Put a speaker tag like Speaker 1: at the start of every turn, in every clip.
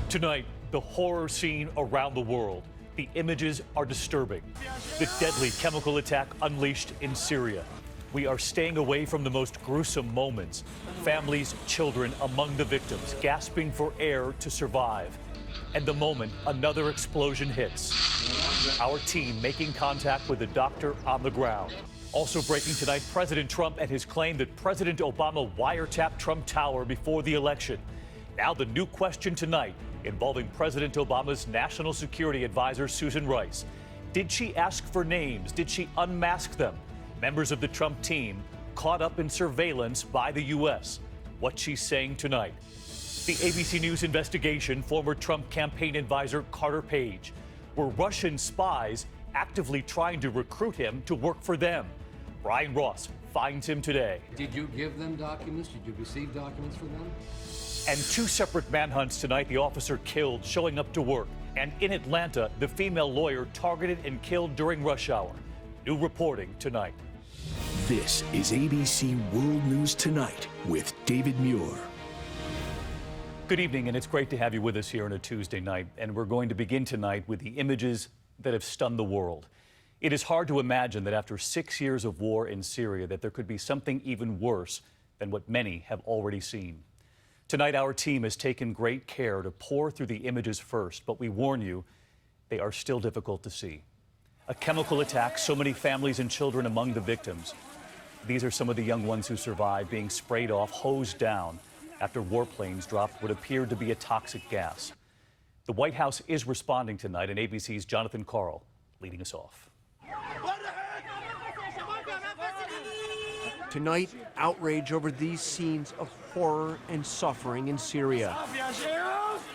Speaker 1: Tonight, the horror scene around the world. The images are disturbing. The deadly chemical attack unleashed in Syria. We are staying away from the most gruesome moments. Families, children among the victims, gasping for air to survive. And the moment another explosion hits. Our team making contact with a doctor on the ground. Also breaking tonight, President Trump and his claim that President Obama wiretapped Trump Tower before the election. Now the new question tonight involving President Obama's National Security Advisor, Susan Rice. Did she ask for names? Did she unmask them? Members of the Trump team caught up in surveillance by the U.S. What she's saying tonight. The ABC News investigation, former Trump campaign advisor Carter Page. Were Russian spies actively trying to recruit him to work for them? Brian Ross finds him today.
Speaker 2: Did you give them documents? Did you receive documents from them?
Speaker 1: And two separate manhunts tonight. The officer killed showing up to work. And in Atlanta, the female lawyer targeted and killed during rush hour. New reporting tonight.
Speaker 3: This is ABC World News Tonight with David Muir.
Speaker 1: Good evening, and it's great to have you with us here on a Tuesday night. And we're going to begin tonight with the images that have stunned the world. It is hard to imagine that after 6 years of war in Syria, that there could be something even worse than what many have already seen. Tonight, our team has taken great care to pore through the images first, but we warn you, they are still difficult to see. A chemical attack, so many families and children among the victims. These are some of the young ones who survived being sprayed off, hosed down after warplanes dropped what appeared to be a toxic gas. The White House is responding tonight, and ABC's Jonathan Karl leading us off.
Speaker 4: Tonight, outrage over these scenes of horror and suffering in Syria.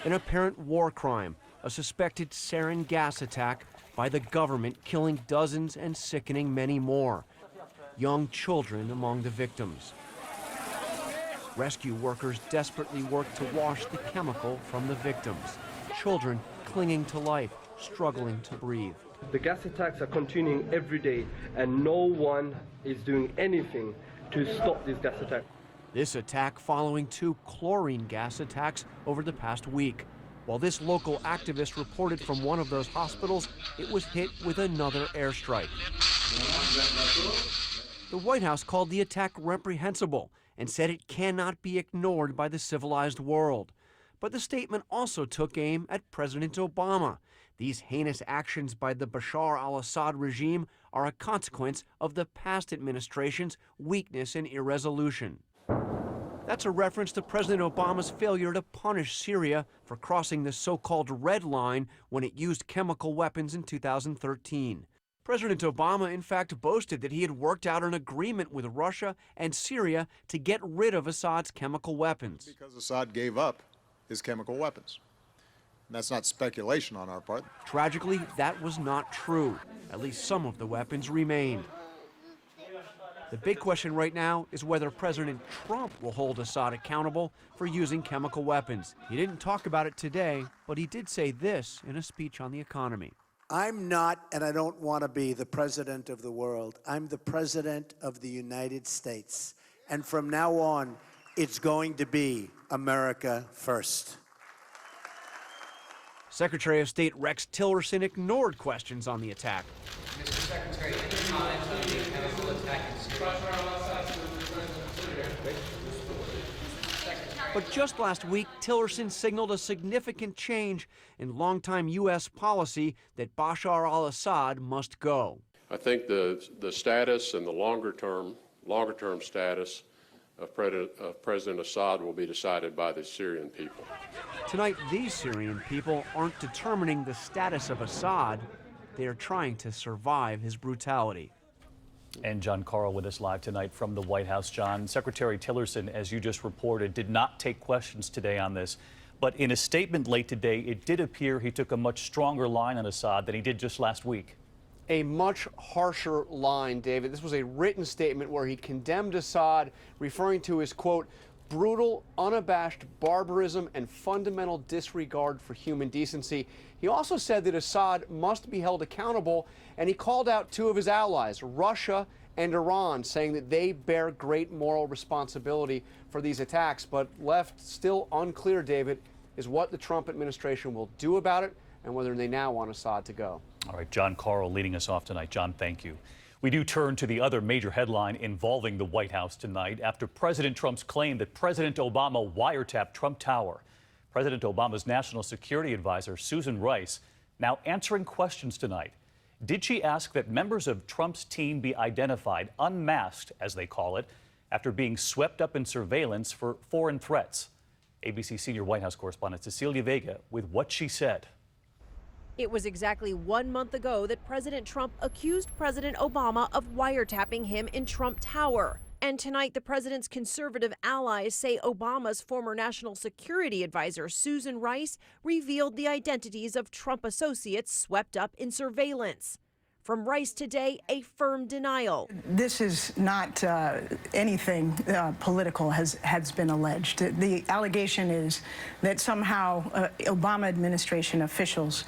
Speaker 4: An apparent war crime, a suspected sarin gas attack by the government, killing dozens and sickening many more. Young children among the victims. Rescue workers desperately work to wash the chemical from the victims. Children clinging to life, struggling to breathe.
Speaker 5: The gas attacks are continuing every day, and no one is doing anything to stop this gas attack.
Speaker 4: This attack following 2 chlorine gas attacks over the past week. While this local activist reported from one of those hospitals, it was hit with another airstrike. The White House called the attack reprehensible and said it cannot be ignored by the civilized world. But the statement also took aim at President Obama. These heinous actions by the Bashar al-Assad regime are a consequence of the past administration's weakness and irresolution. That's a reference to President Obama's failure to punish Syria for crossing the so-called red line when it used chemical weapons in 2013. President Obama, in fact, boasted that he had worked out an agreement with Russia and Syria to get rid of Assad's chemical weapons.
Speaker 6: Because Assad gave up his chemical weapons. And that's not speculation on our part.
Speaker 4: Tragically, that was not true. At least some of the weapons remained. The big question right now is whether President Trump will hold Assad accountable for using chemical weapons. He didn't talk about it today, but he did say this in a speech on the economy.
Speaker 7: I'm not, and I don't want to be, the president of the world. I'm the president of the United States. And from now on, it's going to be America first.
Speaker 4: Secretary of State Rex Tillerson ignored questions on the attack.
Speaker 8: Mr. Secretary, any comments on the chemical attack in Syria?
Speaker 4: But just last week, Tillerson signaled a significant change in longtime U.S. policy that Bashar al-Assad must go.
Speaker 9: I think the status and the longer term status of President Assad will be decided by the Syrian people.
Speaker 4: Tonight, these Syrian people aren't determining the status of Assad. They are trying to survive his brutality.
Speaker 1: And John Karl with us live tonight from the White House. John, Secretary Tillerson, as you just reported, did not take questions today on this. But in a statement late today, it did appear he took a much stronger line on Assad than he did just last week.
Speaker 10: A much harsher line, David. This was a written statement where he condemned Assad, referring to his, quote, brutal, unabashed barbarism and fundamental disregard for human decency. He also said that Assad must be held accountable, and he called out 2 of his allies, Russia and Iran, saying that they bear great moral responsibility for these attacks. But left still unclear, David, is what the Trump administration will do about it and whether they now want Assad to go.
Speaker 1: All right, John Carl leading us off tonight. John, thank you. We do turn to the other major headline involving the White House tonight after President Trump's claim that President Obama wiretapped Trump Tower. President Obama's national security advisor, Susan Rice, now answering questions tonight. Did she ask that members of Trump's team be identified, unmasked, as they call it, after being swept up in surveillance for foreign threats? ABC senior White House correspondent Cecilia Vega with what she said.
Speaker 11: It was exactly 1 month ago that President Trump accused President Obama of wiretapping him in Trump Tower. And tonight, the president's conservative allies say Obama's former national security advisor, Susan Rice, revealed the identities of Trump associates swept up in surveillance. From Rice today, a firm denial.
Speaker 12: This is not anything political has been alleged. The allegation is that somehow Obama administration officials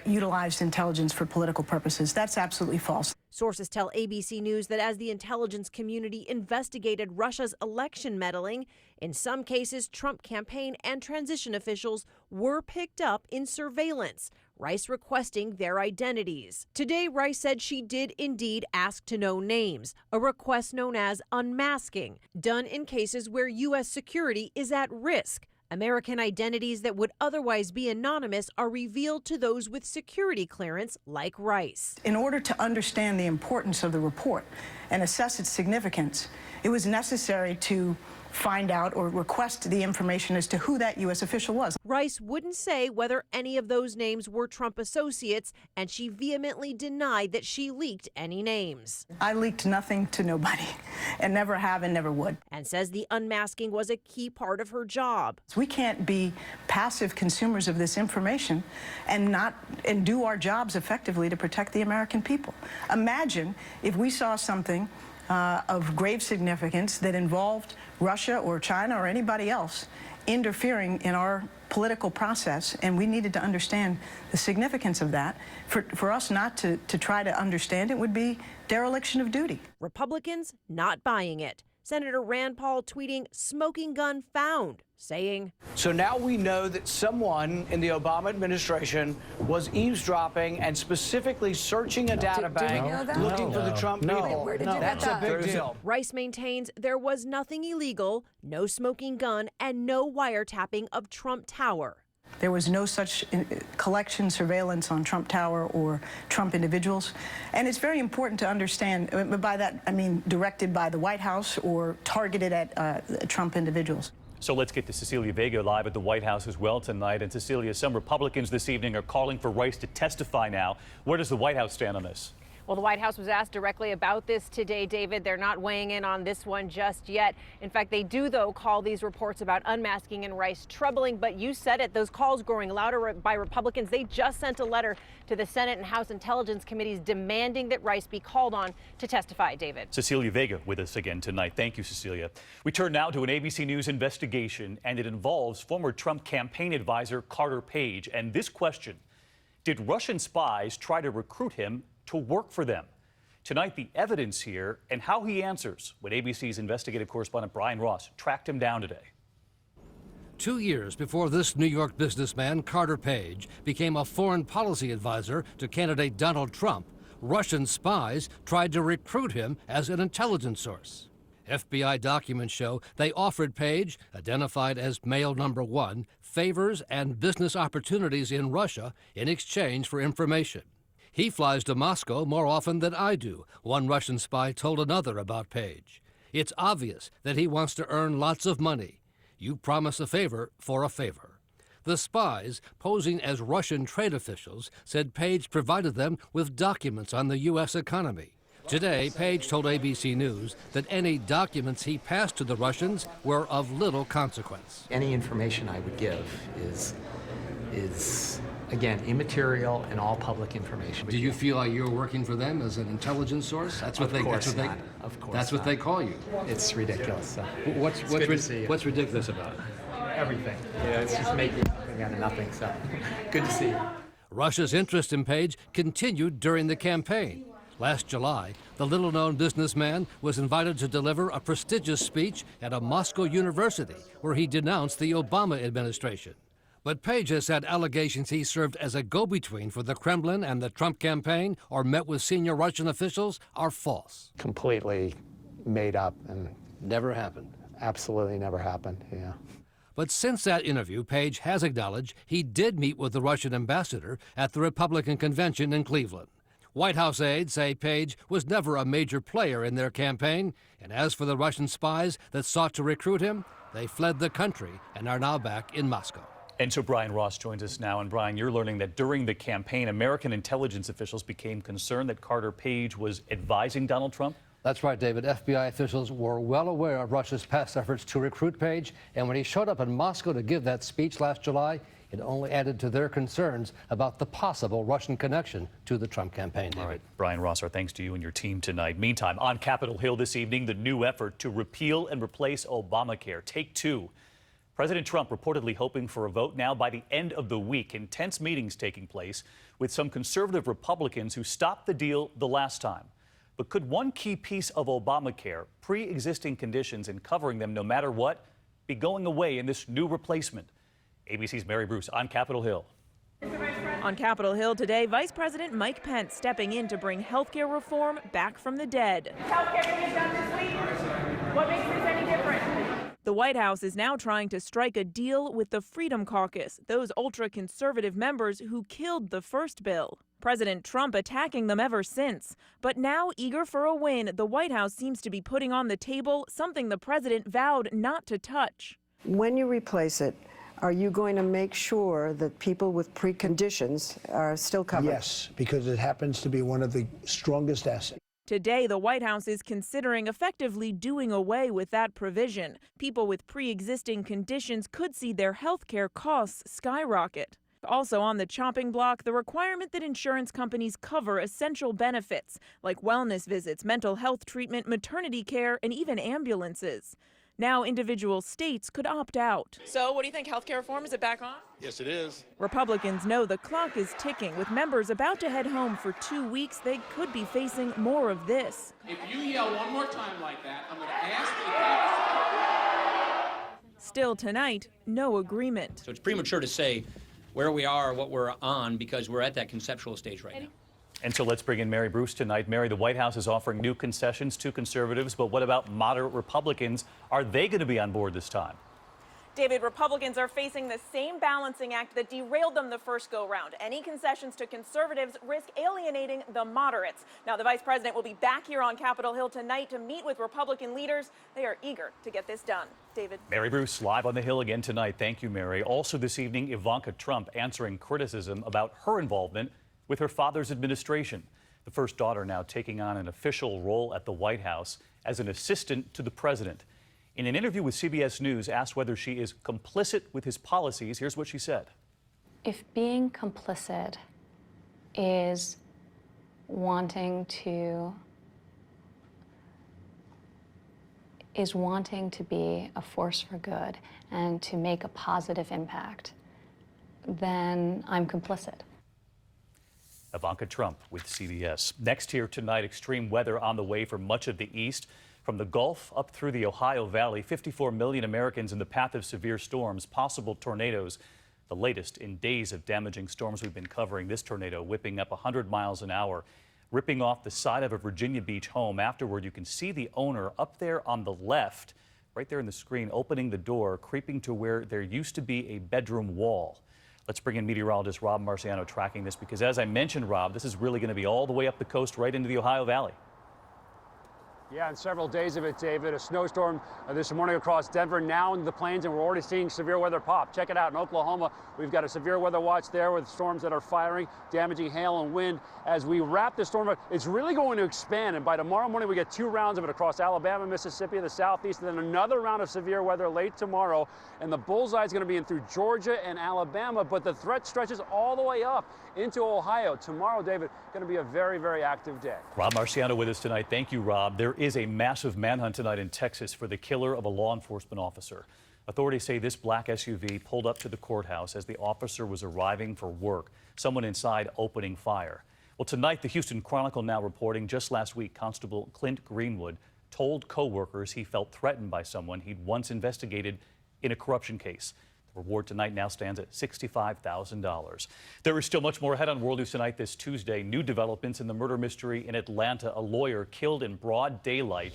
Speaker 12: utilized intelligence for political purposes. That's absolutely false.
Speaker 11: Sources tell ABC News that as the intelligence community investigated Russia's election meddling, in some cases, Trump campaign and transition officials were picked up in surveillance, Rice requesting their identities. Today, Rice said she did indeed ask to know names, a request known as unmasking, done in cases where U.S. security is at risk. American identities that would otherwise be anonymous are revealed to those with security clearance like Rice.
Speaker 12: In order to understand the importance of the report and assess its significance, it was necessary to find out or request the information as to who that U.S. official was.
Speaker 11: Rice wouldn't say whether any of those names were Trump associates, and she vehemently denied that she leaked any names.
Speaker 12: I leaked nothing to nobody, and never have and never would.
Speaker 11: And says the unmasking was a key part of her job.
Speaker 12: We can't be passive consumers of this information and do our jobs effectively to protect the American people. Imagine if we saw something of grave significance that involved Russia or China or anybody else interfering in our political process, and we needed to understand the significance of that. For us not to try to understand it would be dereliction of duty.
Speaker 11: Republicans not buying it. Senator Rand Paul tweeting, "Smoking gun found," saying,
Speaker 13: "So now we know that someone in the Obama administration was eavesdropping and specifically searching a data bank looking for the Trump people."
Speaker 11: Where did you
Speaker 13: That's
Speaker 11: get that?
Speaker 13: a big deal.
Speaker 11: Rice maintains there was nothing illegal, no smoking gun, and no wiretapping of Trump Tower.
Speaker 12: There was no such collection surveillance on Trump Tower or Trump individuals. And it's very important to understand, by that I mean directed by the White House or targeted at Trump individuals.
Speaker 1: So let's get to Cecilia Vega live at the White House as well tonight. And Cecilia, some Republicans this evening are calling for Rice to testify now. Where does the White House stand on this?
Speaker 14: Well, the White House was asked directly about this today, David. They're not weighing in on this one just yet. In fact, they do, though, call these reports about unmasking and Rice troubling. But you said it, those calls growing louder by Republicans. They just sent a letter to the Senate and House Intelligence Committees demanding that Rice be called on to testify, David.
Speaker 1: Cecilia Vega with us again tonight. Thank you, Cecilia. We turn now to an ABC News investigation, and it involves former Trump campaign advisor Carter Page. And this question: did Russian spies try to recruit him to work for them? Tonight, the evidence here and how he answers when ABC's investigative correspondent Brian Ross tracked him down today.
Speaker 15: 2 years before this New York businessman, Carter Page, became a foreign policy advisor to candidate Donald Trump, Russian spies tried to recruit him as an intelligence source. FBI documents show they offered Page, identified as male number 1, favors and business opportunities in Russia in exchange for information. He flies to Moscow more often than I do, one Russian spy told another about Page. It's obvious that he wants to earn lots of money. You promise a favor for a favor. The spies, posing as Russian trade officials, said Page provided them with documents on the U.S. economy. Today, Page told ABC News that any documents he passed to the Russians were of little consequence.
Speaker 16: Any information I would give is again, immaterial and all public information.
Speaker 2: Do you feel like you're working for them as an intelligence source? That's what
Speaker 16: Of course not.
Speaker 2: That's what they call you.
Speaker 16: It's ridiculous. So.
Speaker 2: What's ridiculous about it?
Speaker 16: Everything. It's just making something out of nothing. So good to see you.
Speaker 15: Russia's interest in Page continued during the campaign. Last July, the little-known businessman was invited to deliver a prestigious speech at a Moscow university where he denounced the Obama administration. But Page has said allegations he served as a go-between for the Kremlin and the Trump campaign or met with senior Russian officials are false.
Speaker 16: Completely made up and
Speaker 15: Never happened.
Speaker 16: absolutely never happened, yeah.
Speaker 15: But since that interview, Page has acknowledged he did meet with the Russian ambassador at the Republican convention in Cleveland. White House aides say Page was never a major player in their campaign, and as for the Russian spies that sought to recruit him, they fled the country and are now back in Moscow.
Speaker 1: And so Brian Ross joins us now. And Brian, you're learning that during the campaign, American intelligence officials became concerned that Carter Page was advising Donald Trump.
Speaker 15: That's right, David. FBI officials were well aware of Russia's past efforts to recruit Page, and when he showed up in Moscow to give that speech last July, it only added to their concerns about the possible Russian connection to the Trump campaign.
Speaker 1: All right, Brian Ross, our thanks to you and your team tonight. Meantime, on Capitol Hill this evening, the new effort to repeal and replace Obamacare. Take two. President Trump reportedly hoping for a vote now by the end of the week. Intense meetings taking place with some conservative Republicans who stopped the deal the last time. But could one key piece of Obamacare, pre-existing conditions and covering them no matter what, be going away in this new replacement? ABC's Mary Bruce on Capitol Hill.
Speaker 17: On Capitol Hill today, Vice President Mike Pence stepping in to bring health care reform back from the dead.
Speaker 18: Health care can get done this week. What makes this any different?
Speaker 17: The White House is now trying to strike a deal with the Freedom Caucus, those ultra-conservative members who killed the first bill. President Trump attacking them ever since. But now, eager for a win, the White House seems to be putting on the table something the president vowed not to touch.
Speaker 19: When you replace it, are you going to make sure that people with preconditions are still covered?
Speaker 20: Yes, because it happens to be one of the strongest assets.
Speaker 17: Today, the White House is considering effectively doing away with that provision. People with pre-existing conditions could see their health care costs skyrocket. Also on the chopping block, the requirement that insurance companies cover essential benefits like wellness visits, mental health treatment, maternity care, and even ambulances. Now individual states could opt out. So what do you think, health care reform, is it back on?
Speaker 21: Yes, it is.
Speaker 17: Republicans know the clock is ticking. With members about to head home for 2 weeks, they could be facing more of this.
Speaker 22: If you yell one more time like that, I'm going to ask you.
Speaker 17: Still tonight, no agreement.
Speaker 23: So it's premature to say where we are, what we're on, because we're at that conceptual stage right now.
Speaker 1: And so let's bring in Mary Bruce tonight. Mary, the White House is offering new concessions to conservatives, but what about moderate Republicans? Are they going to be on board this time?
Speaker 17: David, Republicans are facing the same balancing act that derailed them the first go-round. Any concessions to conservatives risk alienating the moderates. Now, the vice president will be back here on Capitol Hill tonight to meet with Republican leaders. They are eager to get this done. David.
Speaker 1: Mary Bruce, live on the Hill again tonight. Thank you, Mary. Also this evening, Ivanka Trump answering criticism about her involvement with her father's administration. The first daughter now taking on an official role at the White House as an assistant to the president. In an interview with CBS News, asked whether she is complicit with his policies, here's what she said.
Speaker 24: If being complicit is wanting to be a force for good and to make a positive impact, then I'm complicit.
Speaker 1: Ivanka Trump with CBS. Next here tonight, extreme weather on the way for much of the East. From the Gulf up through the Ohio Valley, 54 million Americans in the path of severe storms, possible tornadoes. The latest in days of damaging storms we've been covering. This tornado whipping up 100 miles an hour, ripping off the side of a Virginia Beach home. Afterward, you can see the owner up there on the left, right there in the screen, opening the door, creeping to where there used to be a bedroom wall. Let's bring in meteorologist Rob Marciano tracking this, because as I mentioned, Rob, this is really going to be all the way up the coast right into the Ohio Valley.
Speaker 25: Yeah, and several days of it, David. A snowstorm this morning across Denver, now into the plains, and we're already seeing severe weather pop. Check it out. In Oklahoma, we've got a severe weather watch there with storms that are firing, damaging hail and wind. As we wrap this storm, it's really going to expand, and by tomorrow morning, we get 2 rounds of it across Alabama, Mississippi, the southeast, and then another round of severe weather late tomorrow. And the bullseye is going to be in through Georgia and Alabama, but the threat stretches all the way up into Ohio. Tomorrow, David, going to be a very, very active day.
Speaker 1: Rob Marciano with us tonight. Thank you, Rob. There is a massive manhunt tonight in Texas for the killer of a law enforcement officer. Authorities say this black SUV pulled up to the courthouse as the officer was arriving for work. Someone inside opening fire. Well, tonight, the Houston Chronicle now reporting just last week, Constable Clint Greenwood told co-workers he felt threatened by someone he'd once investigated in a corruption case. The reward tonight now stands at $65,000. There is still much more ahead on World News Tonight this Tuesday. New developments in the murder mystery in Atlanta. A lawyer killed in broad daylight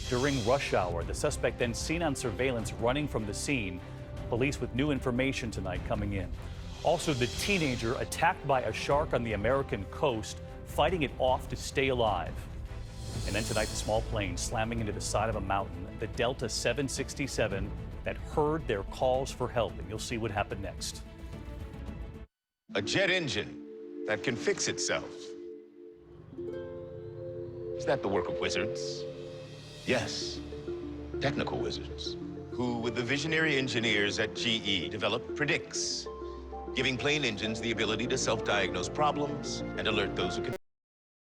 Speaker 1: during rush hour. The suspect then seen on surveillance running from the scene. Police with new information tonight coming in. Also, the teenager attacked by a shark on the American coast, fighting it off to stay alive. And then tonight, the small plane slamming into the side of a mountain, the Delta 767 that heard their calls for help. And you'll see what happened next.
Speaker 3: A jet engine that can fix itself. Is that the work of wizards? Yes, technical wizards, who, with the visionary engineers at GE, developed Predix, giving plane engines the ability to self-diagnose problems and alert those who can